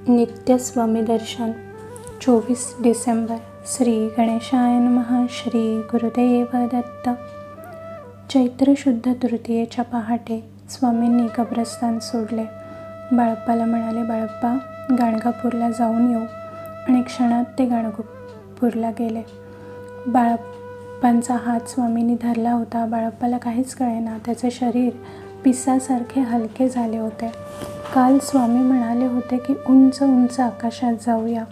नित्य स्वामी दर्शन 24 डिसेंबर. श्री गणेशाय नमः. श्री गुरुदेव दत्त. चैत्र शुद्ध तृतीयेच्या पहाटे स्वामींनी कब्रस्तान सोडले. बाळप्पाला म्हणाले, बाळप्पा, गाणगापूरला जाऊन येऊ. आणि क्षणात ते गाणगापूरला गेले. बाळप्पांचा हात स्वामींनी धरला होता. बाळप्पाला काहीच कळेना. त्याचे शरीर पिसासारखे हलके झाले होते. काल स्वामी म्हणाले होते की उंच उंच आकाशात जाऊया.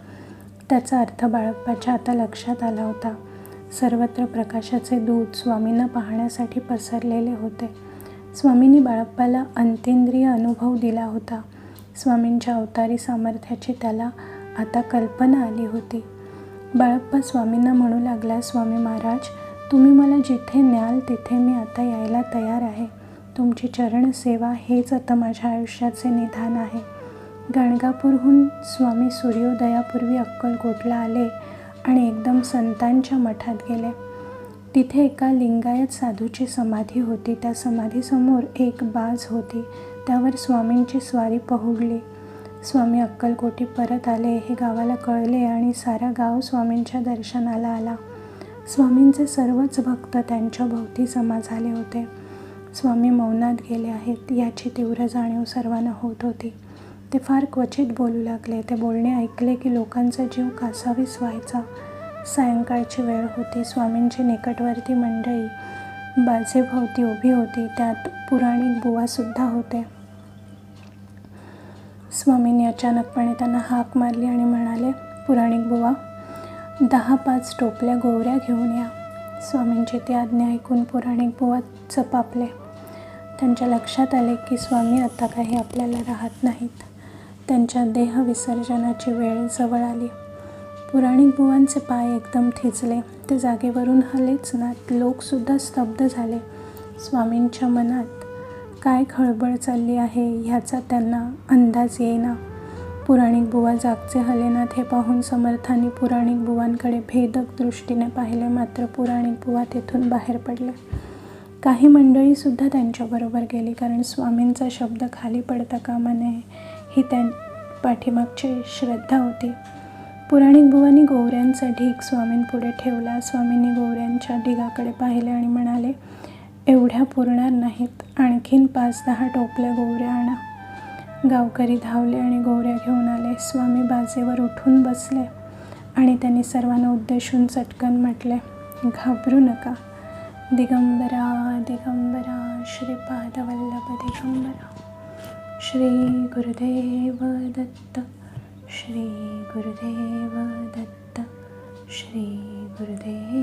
त्याचा अर्थ बाळप्पाच्या आता लक्षात आला होता. सर्वत्र प्रकाशाचे दूत स्वामींना पाहण्यासाठी पसरलेले होते. स्वामींनी बाळप्पाला अंतींद्रिय अनुभव दिला होता. स्वामींच्या अवतारी सामर्थ्याची त्याला आता कल्पना आली होती. बाळप्पा स्वामींना म्हणू लागला, स्वामी महाराज, तुम्ही मला जिथे न्याल तिथे मी आता यायला तयार आहे. तुमची चरणसेवा हेच आता माझ्या आयुष्याचे निधान आहे. गाणगापूरहून स्वामी सूर्योदयापूर्वी अक्कलकोटला आले आणि एकदम संतांच्या मठात गेले. तिथे एका लिंगायत साधूची समाधी होती. त्या समाधीसमोर एक बाज होती. त्यावर स्वामींची स्वारी पहुडली. स्वामी अक्कलकोटी परत आले हे गावाला कळले आणि सारा गाव स्वामींच्या दर्शनाला आला. स्वामींचे सर्वच भक्त त्यांच्या भोवती जमा झाले होते. स्वामी मौनात गेले आहेत याची तीव्र जाणीव सर्वांना होत होती. ते फार क्वचित बोलू लागले. ते बोलणे ऐकले की लोकांचा जीव कासावीस व्हायचा. सायंकाळची वेळ होती. स्वामींची निकटवर्ती मंडळी बाजेभोवती उभी होती. त्यात पुराणिक बुवासुद्धा होते. स्वामींनी अचानकपणे त्यांना हाक मारली आणि म्हणाले, पुराणिक बुवा, 10-5 टोपल्या गोवऱ्या घेऊन या. स्वामींची ती आज्ञा ऐकून पुराणिक बुवा चपापले. त्यांच्या लक्षात आले की स्वामी आता काही आपल्याला राहत नाहीत. त्यांच्या देहविसर्जनाची वेळ जवळ आली. पुराणिक बुवांचे पाय एकदम थिजले. ते जागेवरून हलेच नात. लोकसुद्धा स्तब्ध झाले. स्वामींच्या मनात काय खळबळ चालली आहे ह्याचा त्यांना अंदाज येईना. पुराणिक बुवा जागचे हलेनात हे पाहून समर्थांनी पुराणिक बुवांकडे भेदक दृष्टीने पाहिले. मात्र पुराणिक बुवा तेथून बाहेर पडले. काही मंडळीसुद्धा त्यांच्याबरोबर गेली, कारण स्वामींचा शब्द खाली पडता कामा नये ही त्या पाठीमागची श्रद्धा होती. पुराणिक बुवांनी गोवऱ्यांचा ढीग स्वामींपुढे ठेवला. स्वामींनी गोवऱ्यांच्या ढिगाकडे पाहिले आणि म्हणाले, एवढ्या पुरणार नाहीत, आणखीन 5-10 टोपल्या गोवऱ्या आणा. गावकरी धावले आणि गोवऱ्या घेऊन आले. स्वामी बाजेवर उठून बसले आणि त्यांनी सर्वांना उद्देशून चटकन म्हटले, घाबरू नका. दिगंबरा दिगंबरा श्रीपादवल्लभ दिगंबरा. श्री गुरुदेव दत्त. श्री गुरुदेव दत्त. श्री गुरुदेव